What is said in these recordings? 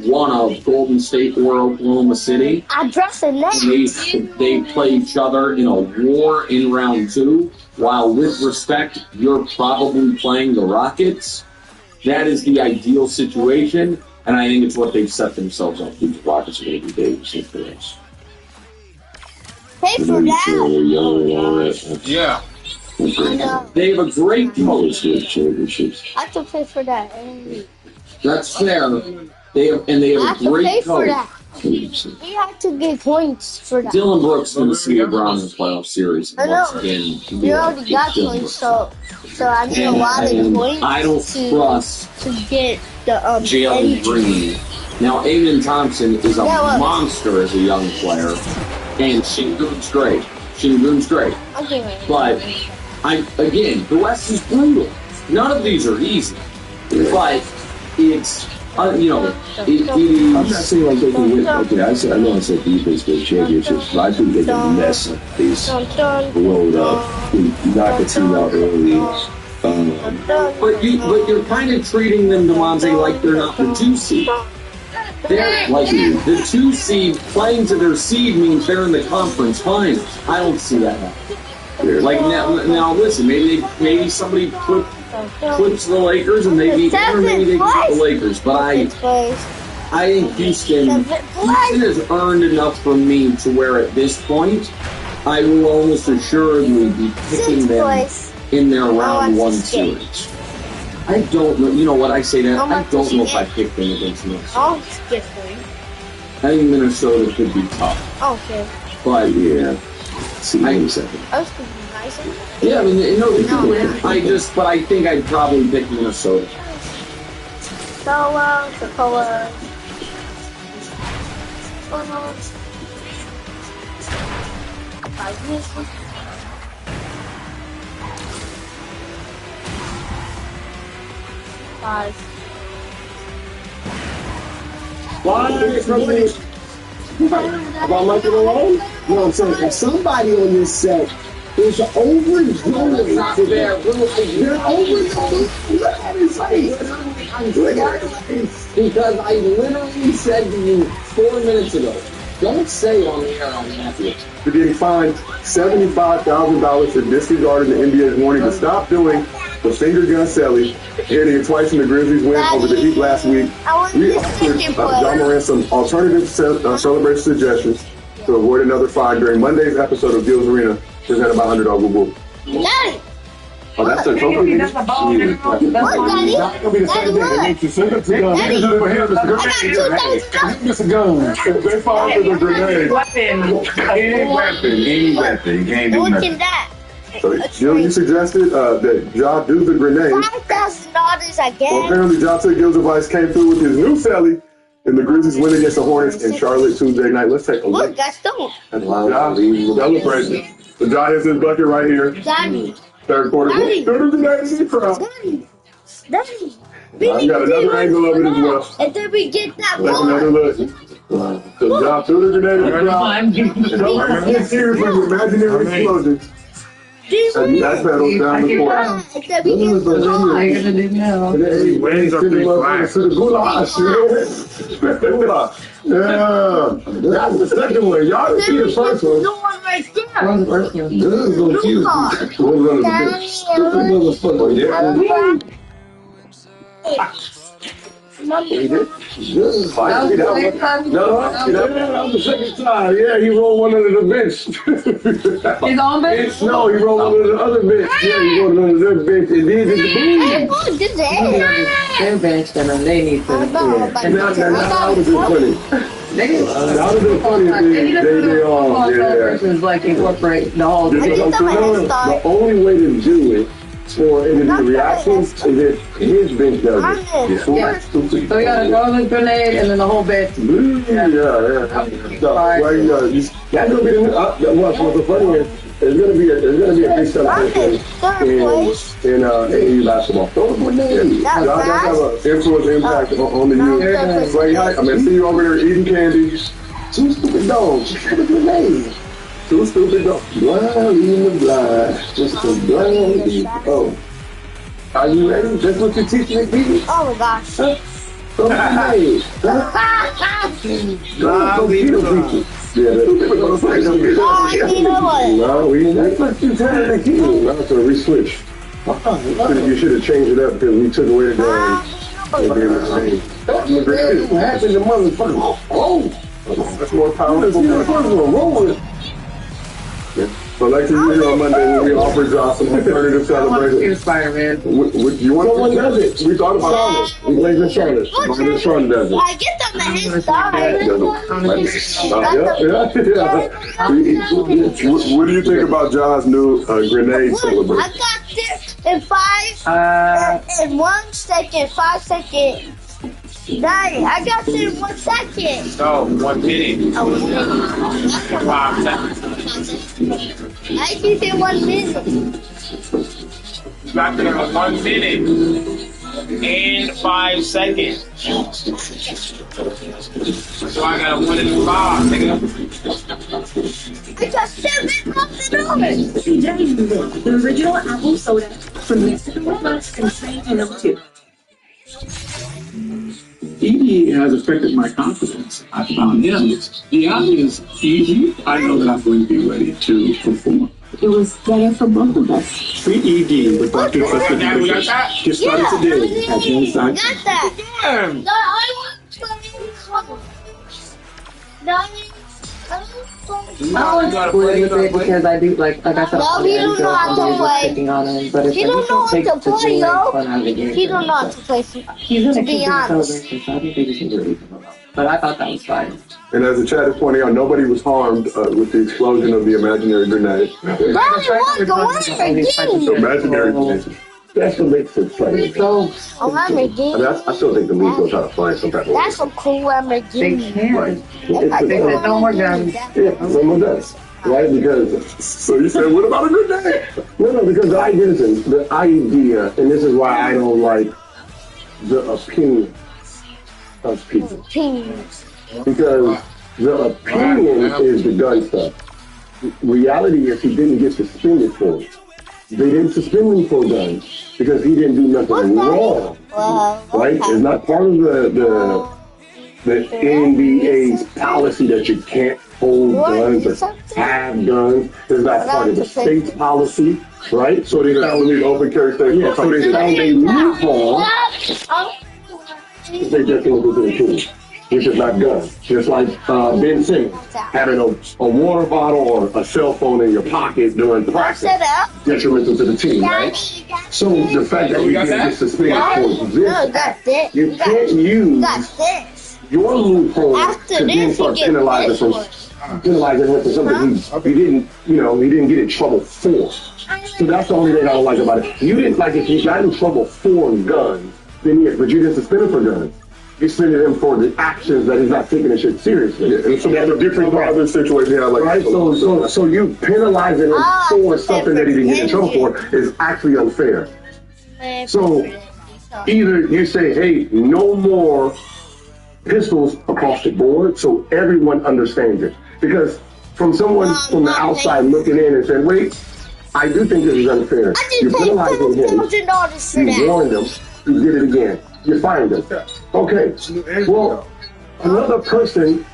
one of Golden State or Oklahoma City. I dress in that. They play each other in a war in round 2, while with respect, you're probably playing the Rockets. That is the ideal situation, and I think it's what they've set themselves up to. The Rockets are going to be dangerous for us. Pay for that. Yeah. They have a great coach. I have to pay for that. That's fair. They have a great coach. You have to get points for that. Dylan Brooks going to see LeBron in the playoff series. I know. You already got points, so I need a lot of points. I don't trust to get the Jalen Green. Now, Aiden Thompson is a monster as a young player, and Shingun's great. Okay. But again, the West is brutal. None of these are easy, but it's it is. I'm not saying like they can win. Okay, I know I said defense wins championships, but I think they can mess up this road up, knock a team out early. But you're kind of treating them, DeMonte, like they're not the 2 seed. They're like the 2 seed playing to their seed means they're in the conference finals. I don't see that happening. Like now, listen. Maybe somebody clips the Lakers and they beat them, or maybe they beat the Lakers. But I think Houston has earned enough from me to where at this point, I will almost assuredly be picking them in their round 1 series. I don't know. You know what I say that? I don't know if I picked them against Minnesota. I think Minnesota could be tough. Okay. But yeah. See, wait a second. Yeah, I mean, but I think I'd probably pick Minnesota. Sokoa. About Michael Malone? You know what I'm saying? If somebody on this set is overjoyed to their they're overjoyed. Look at his face. Look at his face. Because I literally said to you 4 minutes ago, don't say on the air on Matthew. You're getting fined $75,000 for disregarding the NBA's warning to stop doing the finger gun celly, hitting it twice in the Grizzlies win over the Heat last week. We offered John Moran some alternative celebration suggestions to avoid another fine during Monday's episode of Gil's Arena, presented by Underdog Woo. Oh, that's the trophy. That's a ball. That's going to be the same thing. They need to send it to them. It's a gun. If they fall for the grenade. Any weapon. You can't do nothing. So, Gil, you suggested that Ja do the grenade. $5,000, I guess. Well, apparently, Ja took Gil's advice, came through with his new celly, and the Grizzlies win against the Hornets in Charlotte Tuesday night. Let's take a look. Look, I stole. Ja celebration. So Ja has his bucket right here. Daddy. Third quarter. Daddy. Go to the night in the crowd. Daddy. You got another angle of it as well. And then we get that Take another look. So Ja threw the grenade in the crowd. Don't get serious with imaginary explosions. And that's pedal down the court. Wings are pretty flat. To the goulash. Yeah. That's the second one. Y'all didn't see the first one. No one right there. What's the first one? This is going to confuse me. Stupid motherfucker. No, the second time. Yeah, he rolled one under the bench. His own bench? No, he rolled under the other bench. Yeah, he rolled under their bench. And these are the Their bench, then they need to. That would have been funny. That would have been funny if they all. Yeah. Like incorporate the whole thing. The only way to do it for the reactions is if his bench does it. Yeah. So we got a rolling grenade and then the whole bench. Yeah. That's gonna be what's the funny is there's gonna be a big celebration in AAU basketball. Those grenades. Y'all have an influence impact on the youth. I mean, see you over there eating candy. Two stupid dogs. Just put a grenade. Two stupid dogs. Blind in the blind. Just a blind. Oh. Are you ready? That's what you're teaching me, baby? Oh my gosh. Yeah, no, we didn't. So we switched. You should have changed it up because we took away the gun. That's more powerful. So like usual on Monday, we offer Josh some alternative celebrations. Spider-Man. You want someone does it? We thought about it. We believe in Charlotte. Charlotte does it. I get them the head start. What do you think about John's new grenade celebration? I got this in 1 second, 5 seconds. Daddy, I got it in 1 second. No, 1 minute. Oh, 5 seconds. I keep it 1 minute. You got there in 1 minute and 5 seconds. So I got a 1 and 5, nigga. I got 7 off the door. The original apple soda from Mexico Plus and Spain number 2. ED has affected my confidence. I found him. The app is easy. I know that I'm going to be ready to perform. It was better for both of us. Treat ED with Dr. Trusted Nutrition. Get started today at Inside. Got that. No, I want to play Because I do like I said, no, he don't know how to play. But He don't know how to play, yo. He don't know how to play. He's gonna To be honest. so I think they just need to leave him alone. But I thought that was fine. And as the chat is pointing out, nobody was harmed with the explosion of the imaginary grenade. Daddy, what? Go on, Lamborghini. Imaginary grenade. That's what makes it funny. Oh, Lamborghini. I still think the league's gonna try to find some type of. That's a cool Lamborghini. They can't. Right. They said no more guns. Yeah, someone does. Right? Because so you said, what about a grenade? No, because the idea and this is why I don't like the opinion of people. Because the opinion is the gun stuff. Reality is he didn't get suspended for it. They didn't suspend him for guns because he didn't do nothing wrong. Right? It's not part of the NBA's policy that you can't hold guns or have guns. It's not part of the state's policy, right? So they found an open carry state. Yeah, so they found a loophole. They just don't go to the tool, which is not guns. Just like Ben Simmons having a water bottle or a cell phone in your pocket during practice, detrimental to the team, right? So the fact that you didn't get suspended for this, you can't use your loophole to then start penalizing him for something he didn't get in trouble for. So that's the only thing I don't like about it. You didn't like if you got in trouble for guns, then yes, but you didn't suspend him for guns. You suspended him for the actions that he's not taking this shit seriously. Yeah, and so that's a different other situation here. Like, right? So you penalizing him for something that he didn't get in trouble for is actually unfair. So either you say, hey, no more pistols across the board, so everyone understands it. Because from someone from the outside looking in and saying, wait, I do think this is unfair. You're penalizing him. You warned him. You did it again. You fined him. Okay. Well, another person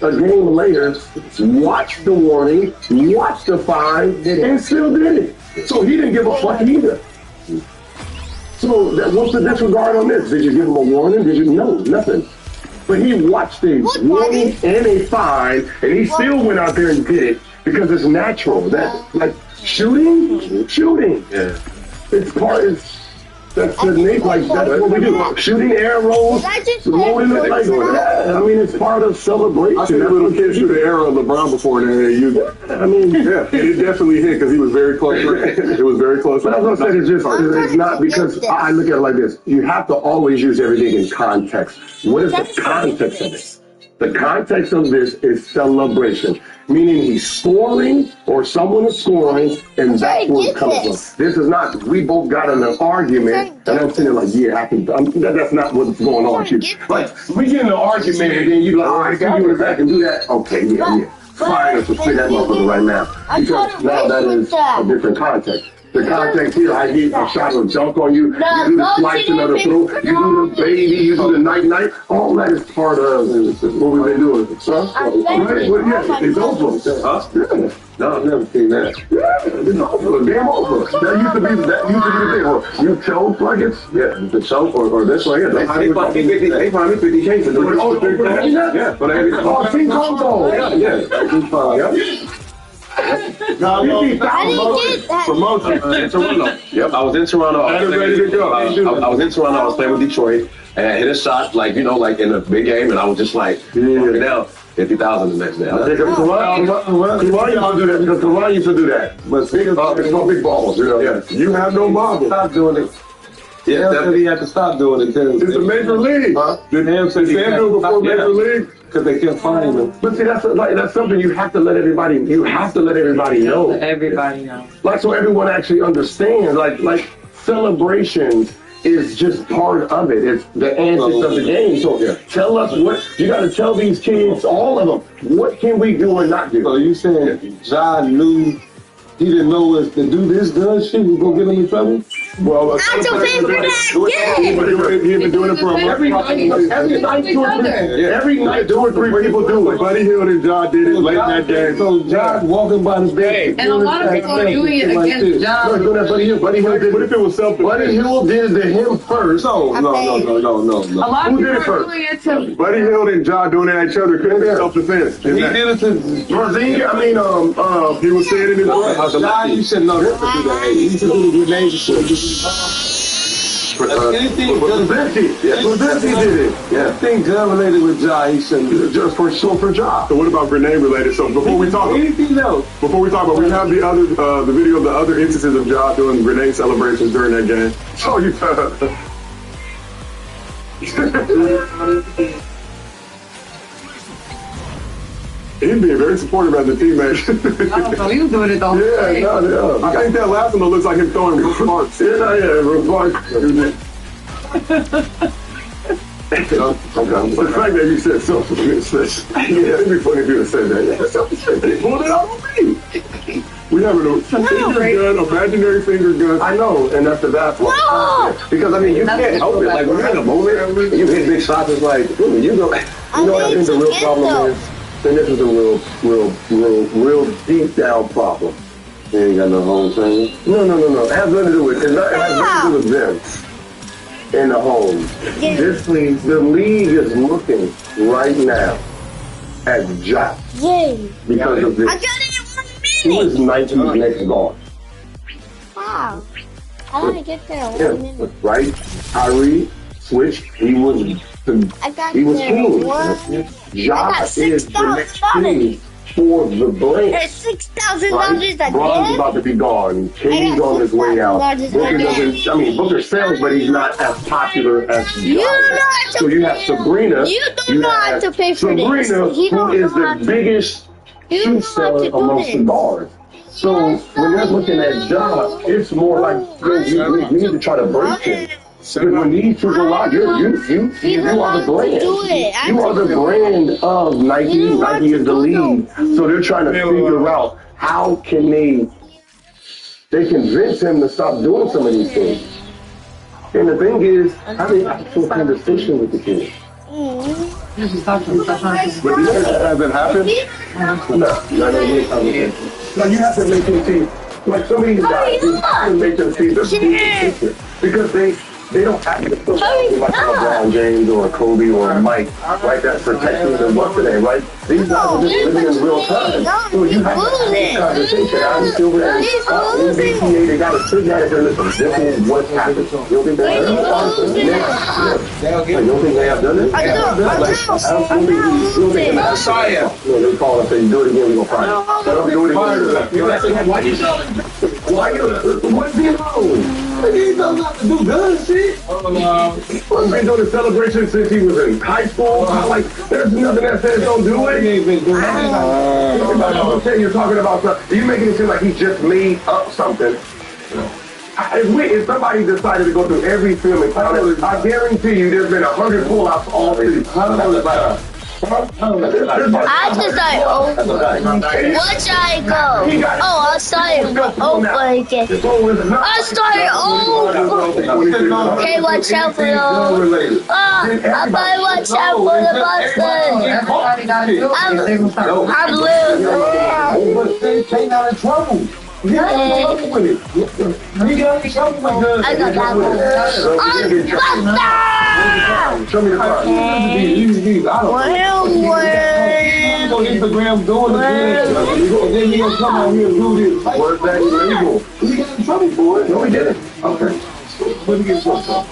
a game later watched the warning, watched the fine, and still did it. So he didn't give a fuck either. So what's the disregard on this? Did you give him a warning? Did you? No, nothing. But he watched a warning and a fine, and he still went out there and did it because it's natural. That like shooting. Yeah. It's part of. That's the nature, like that's what we do. Shooting arrows, loading it like that. I mean, it's part of celebration. I see little kids shoot an arrow at LeBron before and they use it. I mean, yeah, it definitely hit because he was very close. It was very close. But I was gonna say it's not because I look at it like this. You have to always use everything in context. What is the context of it? The context of this is celebration, meaning he's scoring or someone is scoring, and that's where it's coming from. This is not, we both got in an argument, and I'm sitting like, yeah, that's not what's going on here. Like, we get in an argument, and then you like, all right, can you go back and do that? Okay, yeah. Fine, let's just play that motherfucker right now. Because now that is a different context. the context here, how he a shot or dunk on you, you do the slicing of the throat, you do the baby, you do the night. All that is part of what we've been doing. Huh? Yeah, it's over. Huh? Yeah. No, I've never seen that. Yeah, it's over. Game over. That used to be the thing. You choke like it's the choke or this way. They find me 50 cases. Yeah, but King Kong ball. Yeah. No, I didn't get that. Promotion in Toronto. Yep, I was in Toronto. I was ready to go. I was in Toronto. I was playing with Detroit, and I hit a shot like in a big game, and I was just like, down 50,000 the next day. Karan used to do that because Karan used to do that. But it's no big balls, Yeah. You have no marbles. Stop doing it. Yeah, that he had to stop doing it. It's the Major League. Did Ham say before Major League? Because they kept finding them. But see, that's something you have to let everybody. You have to let everybody know. Everybody knows. Like so, everyone actually understands. Like celebrations is just part of it. It's the antics of the game. So tell us what you got to tell these kids, all of them. What can we do and not do? So you saying John knew? He didn't know us to do this gun shit was gonna get him in trouble? Well, I have to pay for that. He's been doing it for a month. Every night, 2 or 3 people do it. Buddy Hill and John did it late that game. So John walking by the stage. And a lot of people are doing it against John. No, doing that Buddy Hill. Buddy Hill did. What if it was something? Buddy Hill did it to him first. No. A lot of people are doing it to Buddy Hill and John doing it at each other. Couldn't be self-defense. He did it to Brazil. I mean, he was saying it in his voice. You should know that. He used to do the grenade shit. Anything Lazinski did it. Yeah. Anything gun related with Ja, he shouldn't. Just for Ja. So what about grenade related? So before we talk, anything else? Before we talk about, we have the video of the other instances of Ja doing grenade celebrations during that game. Oh, you. He's being very supportive as a teammate. So he was doing it the whole day. Yeah. I think that last one looks like him throwing real smarts. Real smarts. Okay. The fact that you said self-defense, it'd be funny if you would say that. Yeah, self-defense. They pulled it out on me. We have a finger gun, imaginary finger gun. I know, and that's the bad part. No! Because I mean, you can't help it. Like when you're in a moment, you hit big shots. It's like, you know, I think the real problem is. And this is a real deep down problem. You ain't got no home training? No. It has nothing to do with it. It has nothing to do with them in the home. This league, the league is looking right now at Ja. Because of this. I got it in 1 minute. He was Nike's next guard. Wow. I want to get there in 1 minute. Right? Kyrie switched. He was king. Ja is the next king for the brand. There's $6,000 a Bron's about to be gone. KD's on his way out. Booker sells, but he's not as popular as Ja. So you have Sabrina. You don't know how to pay for Sabrina, this. who is the biggest shoe seller amongst the guards. So when you're looking at Ja, it's more like we need to try to break him. When these two go out, you are the brand. You are the brand of Nike. Nike is the lead. So they're trying to figure out how can they convince him to stop doing some of these things. And the thing is, how do you have a conversation with the kid? But has it happened? No, you have to make them see, like some of these guys, you have to make them see the picture. Because they don't have to put like LeBron James or Kobe or Mike, right? That's protecting them what's today, right? These guys are just living in real time. So you have to have this conversation. I'm still with NBA, they got to sit down and say, listen, this is what's happened. You don't think they have done it? You don't think they have done it? No, they call and say, do it again, we're going to fire you. Don't do it again. Why you what's the problem? He doesn't have to do gun shit. He's been doing the celebration since he was in high school. Like, there's nothing that says don't do it. He ain't been doing okay, you're talking about something. You're making it seem like he just made up something. If somebody decided to go through every film and count it, I guarantee you there's been 100 pull-outs all through. I just started over. What should I go? Oh, I started over again. I started over. Okay, watch out for those. I better watch out for the buses. I'm losing. Stay out of trouble. I got that one. Show me the card. On Instagram doing the and then he'll come out here and do this. Was that illegal? He got in trouble for it. No, he didn't. Okay. What did he get in trouble for?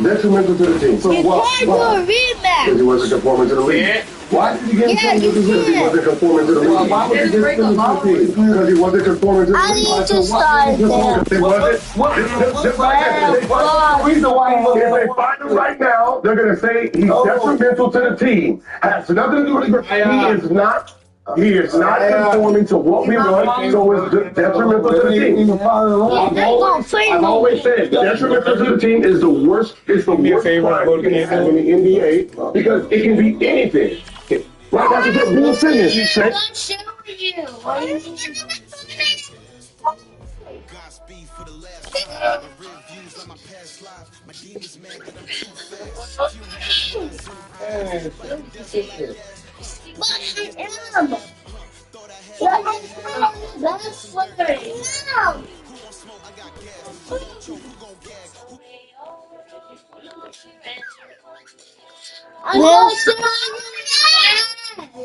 Detrimental to the team. So You can't do a rematch. Because he wasn't conforming to the league. Yeah. Why did he get in trouble with the Because he wasn't conforming to the league. Why would he get in trouble with the team? Because he wasn't conforming to the I league. need to start there. He wasn't. Just like that. The reason why he If wasn't. they find him right now, they're going to say he's detrimental to the team. Has nothing to do with the He is not conforming to what we want, so it's detrimental to the team. I've always said detrimental to the team is the worst. It's the worst crime you can have in the NBA because it can be anything. Right? That's what Bill Simmons said. I'm showing you. That's what I am. I'm